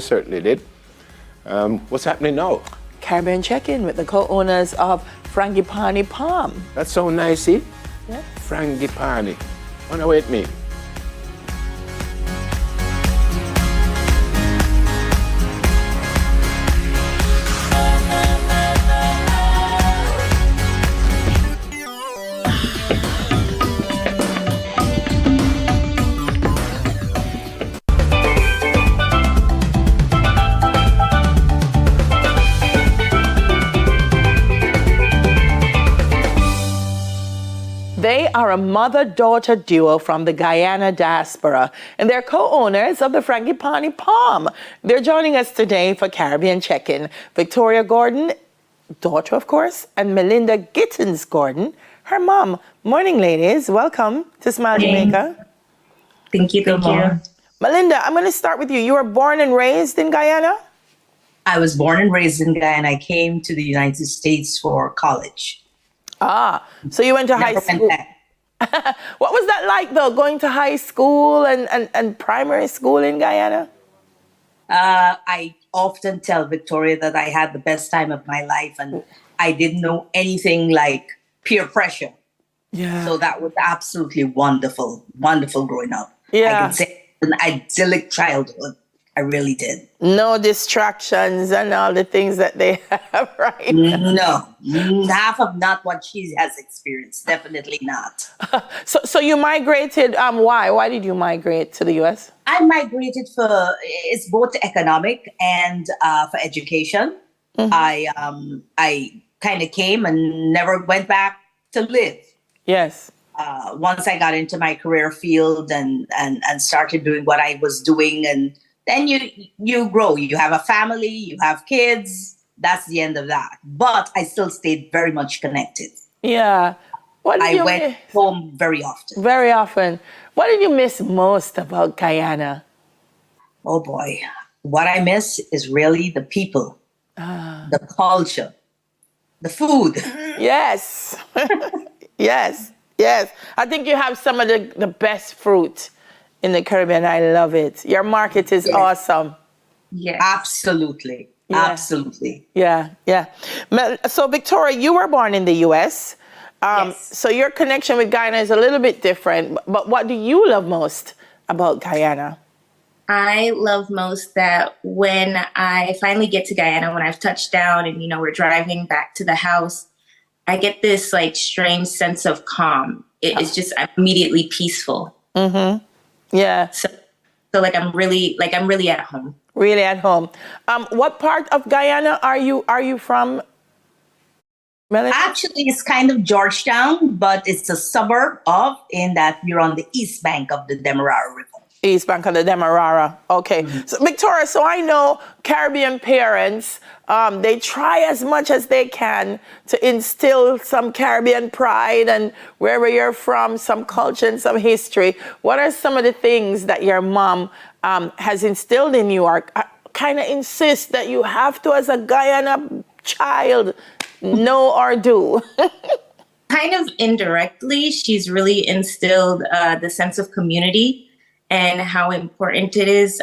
Certainly did. What's happening now? Caribbean Check-In with the co-owners of Frangipani Palm. That's so nice, see? Yes. Frangipani. Oh, no, wait me. They are a mother-daughter duo from the Guyana diaspora, and they're co-owners of the Frangipani Palm. They're joining us today for Caribbean Check-In. Victoria Gordon, daughter of course, and Melinda Gittins Gordon, her mom. Morning, ladies. Welcome to Smile Jamaica. Thank you. Melinda, I'm going to start with you. You were born and raised in Guyana? I was born and raised in Guyana. I came to the United States for college. Ah, so you went to high school. What was that like, though, going to high school and primary school in Guyana? I often tell Victoria that I had the best time of my life, and I didn't know anything like peer pressure. Yeah. So that was absolutely wonderful, wonderful growing up. Yeah. I can say an idyllic childhood. I really did. No distractions and all the things that they have, right? No, half of not what she has experienced. Definitely not. So you migrated. Why? Why did you migrate to the U.S.? I migrated it's both economic and for education. Mm-hmm. I kind of came and never went back to live. Yes. Once I got into my career field and started doing what I was doing, and then you grow. You have a family, you have kids. That's the end of that. But I still stayed very much connected. Yeah. I went home very often. Very often. What did you miss most about Guyana? Oh boy. What I miss is really the people, the culture, the food. Yes. Yes. I think you have some of the best fruit in the Caribbean. I love it. Your market is awesome. Yeah, absolutely. Yeah. Absolutely. Yeah. So Victoria, you were born in the U.S. Yes. So your connection with Guyana is a little bit different. But what do you love most about Guyana? I love most that when I finally get to Guyana, when I've touched down and, we're driving back to the house, I get this like strange sense of calm. It's just immediately peaceful. Mm-hmm. Yeah. So like I'm really at home. Really at home. What part of Guyana are you from, Melanie? Actually, it's kind of Georgetown, but it's a suburb in that we're on the east bank of the Demerara River. East bank of the Demerara. Okay. Mm-hmm. So Victoria, so I know Caribbean parents, they try as much as they can to instill some Caribbean pride and wherever you're from, some culture and some history. What are some of the things that your mom has instilled in you, or kind of insist that you have to, as a Guyana child, know or do? Kind of indirectly, she's really instilled the sense of community and how important it is.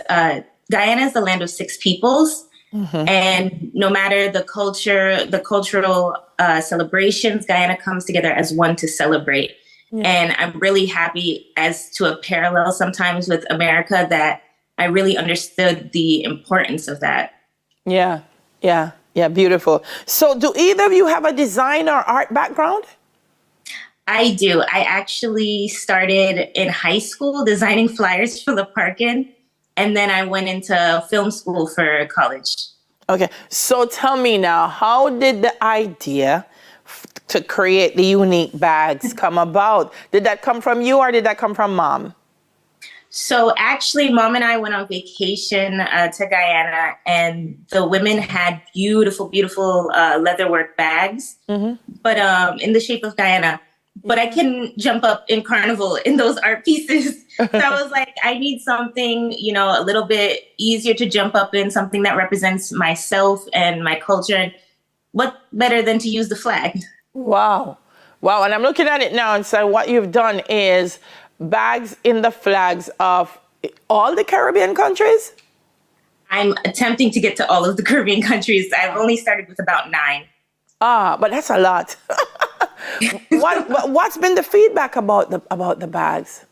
Guyana is the land of six peoples. Mm-hmm. And no matter the cultural celebrations, Guyana comes together as one to celebrate. Yeah. And I'm really happy, as to a parallel sometimes with America, that I really understood the importance of that. Yeah, beautiful. So do either of you have a design or art background? I do. I actually started in high school designing flyers for the park-in, and then I went into film school for college. Okay, so tell me now, how did the idea to create the unique bags come about? Did that come from you, or did that come from Mom? So actually, Mom and I went on vacation to Guyana, and the women had beautiful leatherwork bags, mm-hmm. but in the shape of Guyana. But I couldn't jump up in Carnival in those art pieces. So I was like, I need something, a little bit easier to jump up in, something that represents myself and my culture. And what better than to use the flag? Wow. And I'm looking at it now, and so what you've done is bags in the flags of all the Caribbean countries? I'm attempting to get to all of the Caribbean countries. I've only started with about 9. But that's a lot. What's been the feedback about the bags?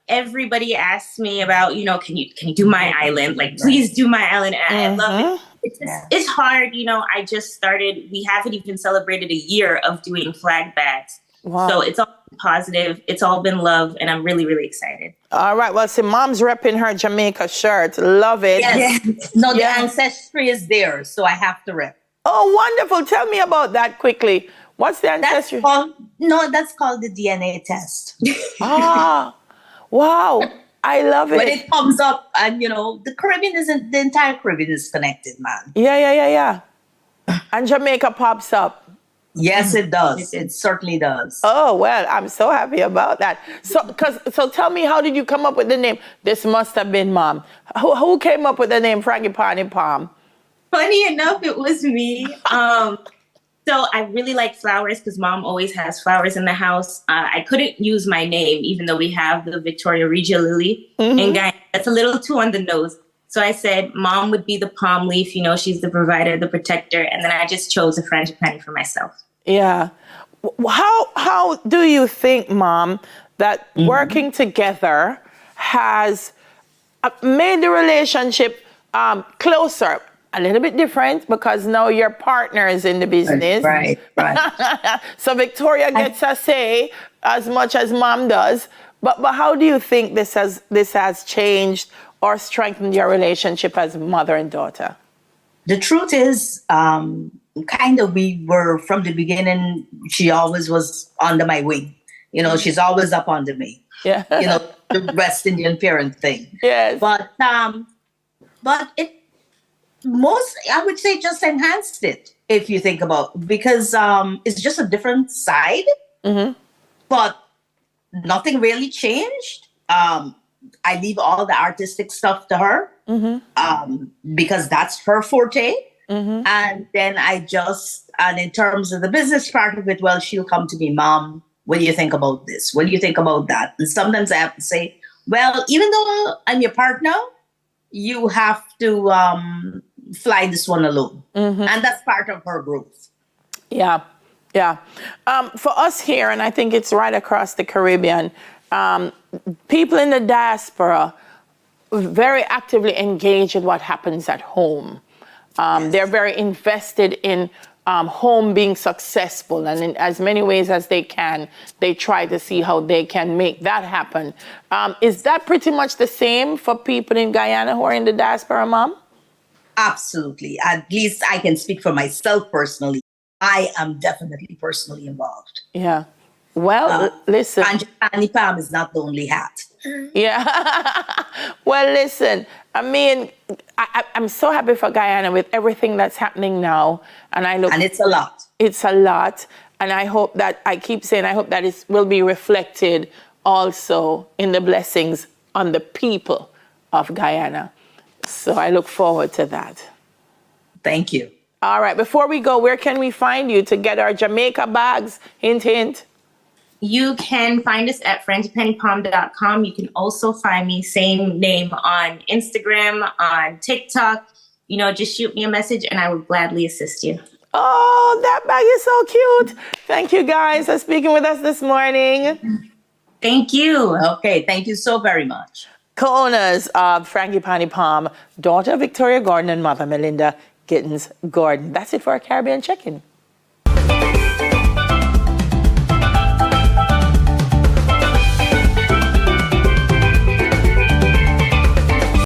Everybody asks me about, can you do my island? Like, please do my island. And I love it. It's hard. I just started. We haven't even celebrated a year of doing flag bags. Wow. So it's all been positive. It's all been love. And I'm really, really excited. All right. Well, see, Mom's repping her Jamaica shirt. Love it. Yes. No, the ancestry is there, so I have to rep. Oh, wonderful. Tell me about that quickly. What's the ancestry? That's called the DNA test. Wow. I love it. When it comes up, and the Caribbean the entire Caribbean is connected, man. Yeah. And Jamaica pops up. Yes, it does. It certainly does. Oh, well, I'm so happy about that. So tell me, how did you come up with the name? This must have been Mom. Who came up with the name Frangipani Palm? Funny enough, it was me. So I really like flowers because Mom always has flowers in the house. I couldn't use my name, even though we have the Victoria Regia lily. And guys, that's a little too on the nose. So I said Mom would be the palm leaf. She's the provider, the protector. And then I just chose a frangipani for myself. Yeah. How do you think, Mom, that working together has made the relationship closer? A little bit different because now you're partners in the business. Right. So Victoria gets a say as much as Mom does. But how do you think this has changed or strengthened your relationship as mother and daughter? The truth is, we were from the beginning. She always was under my wing. She's always up under me. Yeah. The West Indian parent thing. Yes. But it. I would say, just enhanced it, if you think about, because it's just a different side, but nothing really changed. I leave all the artistic stuff to her because that's her forte. And then and in terms of the business part of it, well, she'll come to me, Mom, what do you think about this? What do you think about that? And sometimes I have to say, well, even though I'm your partner, you have to fly this one alone. And that's part of her growth. Yeah. For us here, and I think it's right across the Caribbean, people in the diaspora very actively engage in what happens at home. They're very invested in home being successful, and in as many ways as they can, they try to see how they can make that happen. Is that pretty much the same for people in Guyana who are in the diaspora, Mom? Absolutely. At least I can speak for myself personally. I am definitely personally involved. Yeah. Well, listen. Frangipani Palm is not the only hat. Yeah. Well, listen. I mean, I'm so happy for Guyana with everything that's happening now. And it's a lot. It's a lot. And I hope that, I keep saying, I hope that it will be reflected also in the blessings on the people of Guyana. So I look forward to that. Thank you. All right. Before we go, where can we find you to get our Jamaica bags? Hint, hint. You can find us at frangipaniPalm.com. You can also find me, same name, on Instagram, on TikTok. Just shoot me a message and I will gladly assist you. Oh, that bag is so cute. Thank you guys for speaking with us this morning. Thank you. Okay. Thank you so very much. Co-owners of Frangipani Palm, daughter Victoria Gordon and mother Melinda Gittins Gordon. That's it for our Caribbean Check-In.